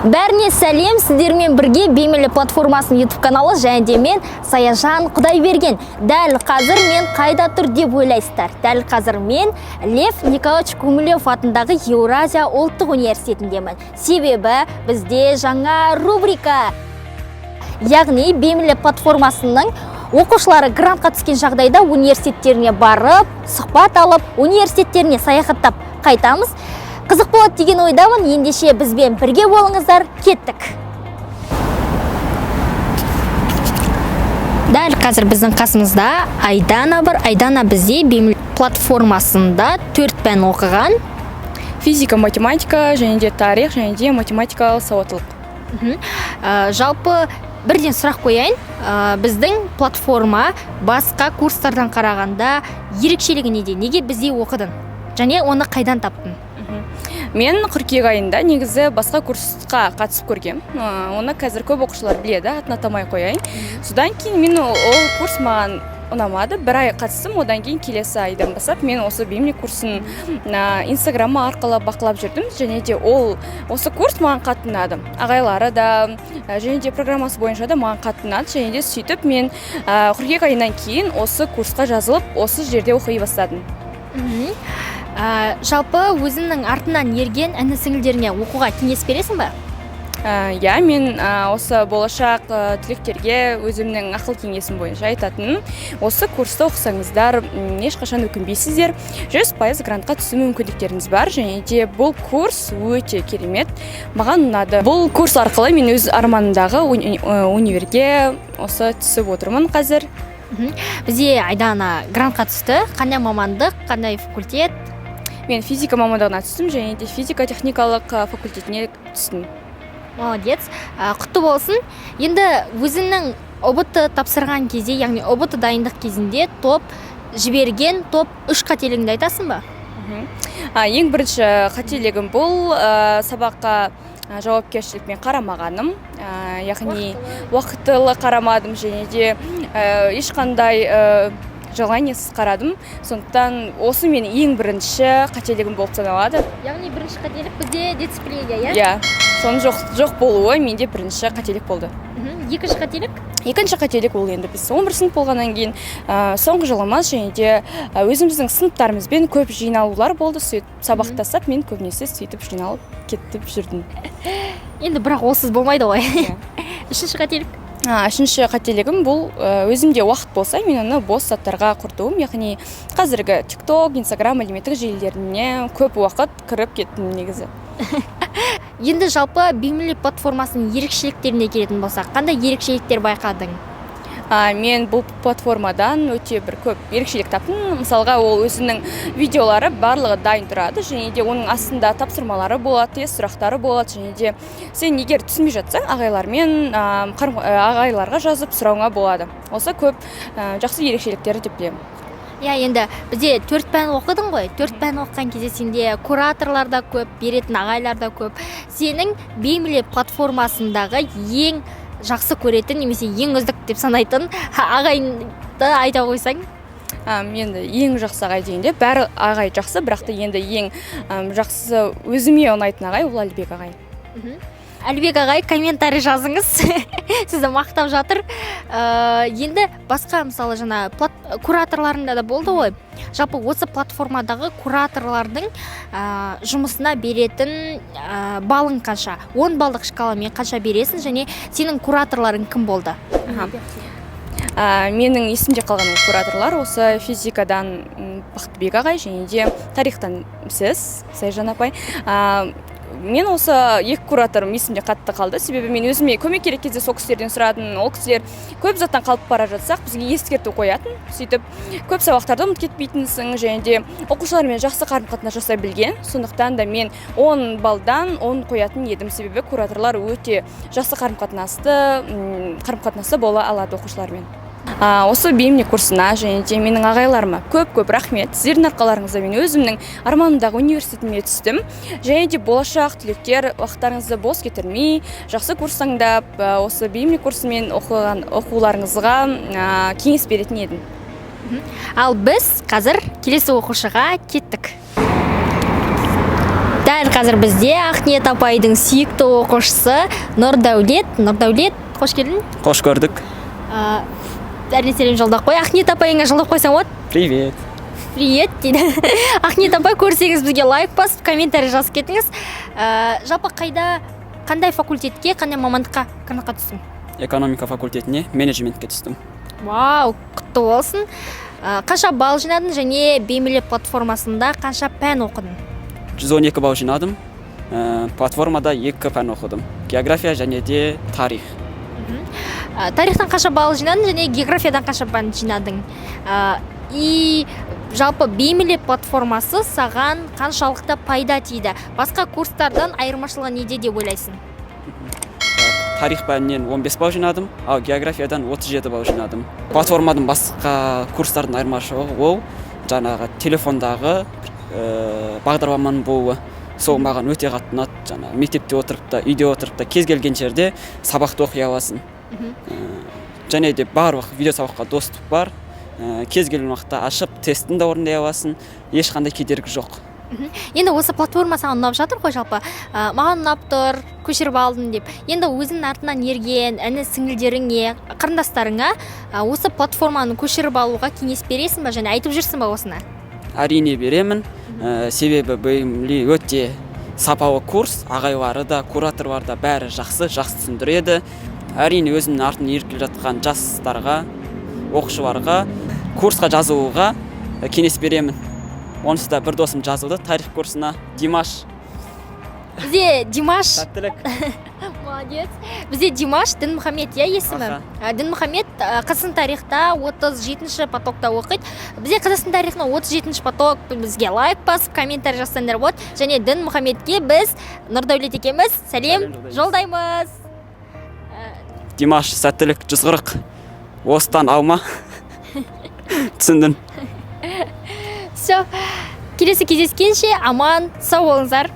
Бәріне сәлем, сіздермен бірге Беймілі платформасының YouTube каналы және де мен Саяжан Құдайберген. Дәл қазір мен қайда тұр деп ойлайсыздар. Дәл қазір мен Лев Николаевич Гумилев атындағы Еуразия ұлттық университетіндемін. Себебі бізде жаңа рубрика. Яғни Беймілі платформасының оқушылары грантқа түскен жағдайда университеттеріне барып, сұхбат алып, университеттеріне саяхаттап қайтамыз. Қызық болады деген ойдамын. Ендеше бізбен бірге болыңыздар, кеттік. Дәл қазір біздің қасымызда Айдана бар. Айдана бізде Беймілі платформасында 4 пән оқыған. Физика, математика, және де тарих, және де математикалық сауаттылық. Жалпы бірден сұрақ қояйын. Біздің платформа басқа курстардан қарағанда ерекшелігі неде? Неге бізде оқыдың? Және оны қайдан таптың? Мен қыркүйек айында негізі басқа курсқа қатысып көргем. Оны қазір көп оқушылар біледі, атын атамай қояйын. Содан кейін мен ол курс маған ұнамады. Бір ай қатыстым, одан кейін келесі айдан бастап мен осы Беймілі курсын инстаграмы арқылы бақылап жүрдім. Және де осы курс маған қатты ұнады. Ағайлары да, және де программасы бойынша да маған қатты ұнады. Және де сөйтіп мен қыркүйек айынан кейін осы курсқа жазылып, осы жерде оқи бастадым. Жалпы өзіңнің артынан ерген іні сіңілдеріне оқуға кеңес бересің бе? Я, мен осы болашақ түлектерге өзімнің ақыл кеңесім бойынша айтатын. Осы курсты оқысаңыздар, ешқашан өкінбейсіздер. 100% грантқа түсу мүмкіндіктеріңіз бар. Және де бұл курс өте керемет. Маған ұнады. Бұл курс арқылы мен өз арманымдағы универге осы түсіп отырмын қазір. Бізде Айдана грантқа түсті. Қандай мамандық, қандай факультет? Мен физика мамандығына түстім, және де физика-техникалық факультетіне түстім. Молодец. Құтты болсын. Енді өзіңнің ОБТ тапсырған кезде, яғни ОБТ дайындық кезінде жіберген топ 3 қателігіңді айтасың ба? Ең бірінші қателігім бұл сабаққа жауапкершілікпен қарамағаным, яғни уақытылы қарамадым, және де ешқандай желаниесіз қарадым. Сондықтан осы мен ең бірінші қателігім болып саналады. Яғни бірінші қателік бізде дисциплина, иә? Иә, соның жоқ болуы менде бірінші қателік болды. Екінші қателік? Екінші қателік ол енді біз 11 сынып болғаннан кейін соңғы жылымыз, және де өзіміздің сыныптарымызбен көп жиналулар болды. Сөйтіп сабақ тастап, мен көбінесе сөйтіп жиналып кетіп жүрдім. Енді бірақ олсыз болмайды ғой. Үшінші қателік? Үшінші қателігім бұл өзімде уақыт болса, мен оны бос заттарға құртуым, яғни қазіргі TikTok, Instagram әлеуметтік желілеріне көп уақыт кіріп кеттім негізі. Енді жалпы Беймілі платформасының ерекшеліктеріне келетін болсақ, қандай ерекшеліктер байқадың? Мен бұл платформадан өте бір көп ерекшелік таптым. Мысалға, ол өзінің видеолары барлығы дайын тұрады, және де оның астында тапсырмалары болады, тест сұрақтары болады, және де сен егер түсінбей жатсаң, ағайларға жазып сұрауыңа болады. Осы көп жақсы ерекшеліктері деп білемін. Иә, енді бізде 4 пән оқыдың ғой. 4 пән оқыған кезде сенде кураторлар да көп, беретін ағайлар да көп. Сенің Беймілі платформасындағы ең жақсы көретін, немесе ең үздік деп санайтын ағайынды айта қойсаң? Енді ең жақсы ағай дегенде, бәрі ағай жақсы, бірақ та енді ең жақсы өзіме ұнайтын ағай ол Әлібек ағай. Әлібек ағай, комментарий жазыңыз. Сізді мақтап жатыр. Енді басқа мысалы жаңа кураторларында да болды ғой. Жалпы осы платформадағы кураторлардың жұмысына беретін балың қанша? 10 балдық шкаламен қанша бересің, және сенің кураторларың кім болды? Менің есімде қалған кураторлар осы физикадан Бақтыбек ағай, және де тарихтан сіз, Саяжан апай. Мен осы екі кураторым есімде қатты қалды, себебі мен өзіме көмек керек кезде сол кісілерден сұрадым. Ол кісілер көп заттан қалып бара жатсақ, бізге ескерту қоятын. Сөйтіп көп сабақтарды ұмытып кетпейтінсің, және де оқушылармен жақсы қарым-қатынас жасай білген. Сондықтан да мен 10 балдан 10 қоятын едім, себебі кураторлар өте жақсы қарым-қатынасы бола алады оқушылармен. Осы Беймілі курсына, және де менің ағайларыма көп рахмет. Сіздердің арқаларыңызда мен өзімнің арманымдағы университетіме түстім. Және де болашақ түлектер уақыттарыңызды бос кетірмей, жақсы курс таңдап, осы Беймілі курсымен оқыған оқуларыңызға кеңес беретін едім. Ал біз қазір келесі оқушыға кеттік. Дәл қазір бізде Ақниет апайдың сүйікті оқушысы Нұрдәулет. Нұрдәулет, қош келдің. Қош көрдік. Бәріне сәлем жолдап қой. Ақниет апайыңа жолдап қойсаң болады. Привет. Привет дейді. Ақниет апай, көрсеңіз бізге лайк басып, комментарий жазып кетіңіз. Жалпы қандай факультетке, қандай мамандыққа түстің? Экономика факультетіне менеджментке түстім. Вау, құтты болсын. Қанша балл жинадың және бейміле платформасында қанша пән оқыдың? 112 балл жинадым. Платформада 2 пән оқыдым. География және де тарих. Тарихтан қанша балл жинадың және географиядан қанша пән жинадың? И жалпы бейміле платформасы саған қаншалықты пайда тиді? Басқа курстардан айырмашылығы неде деп ойлайсың? Тарих пәнінен 15 балл жинадым, ал географиядан 37 балл жинадым. Платформадан басқа курстардың айырмашылығы ол жаңағы телефондағы бағдарламаның болуы. Сол маған өте қатты ұнады. Жаңағы мектепте отырып та, үйде отырып та кез келген жерде сабақты оқи аласың. Және де барлық видео сабаққа доступ бар. Кез келген уақытта ашып тестін де орындай аласың. Ешқандай кедергі жоқ. Енді осы платформа саған ұнап жатыр ғой жалпы. Маған ұнап тұр, көшіріп алдым деп. Енді өзіңнің артынан ерген іні сіңілдеріңе, қарындастарыңа осы платформаны көшіріп алуға кеңес бересің ба және айтып жүрсің ба осыны? Әрине беремін. Себебі бейімлі өте сапалы курс, ағайлары да, кураторлар да бәрі жақсы түсіндіреді. Әрине өзімнің артынан еріп жатқан жастарға, оқушыларға курсқа жазылуға кеңес беремін. Онысы да бір досым жазылды тарих курсына. Димаш. Бізде Димаш. Сәттілік. Молодец. Бізде Димаш Дінмұхамед, есімі. Дінмұхамед Қазақстан тарихта 37-ші потокта оқиды. Бізде Қазақстан тарихына 37-ші поток, бізге лайк басып, комментарий жазсаңдар болады. Және Дінмұхамедке біз Нұрдәулет екеміз сәлем жолдаймыз. Димаш, сәттілік 140. Осыдан алма. Түсіндің. Все, келесі кездескенше аман сау болыңыздар.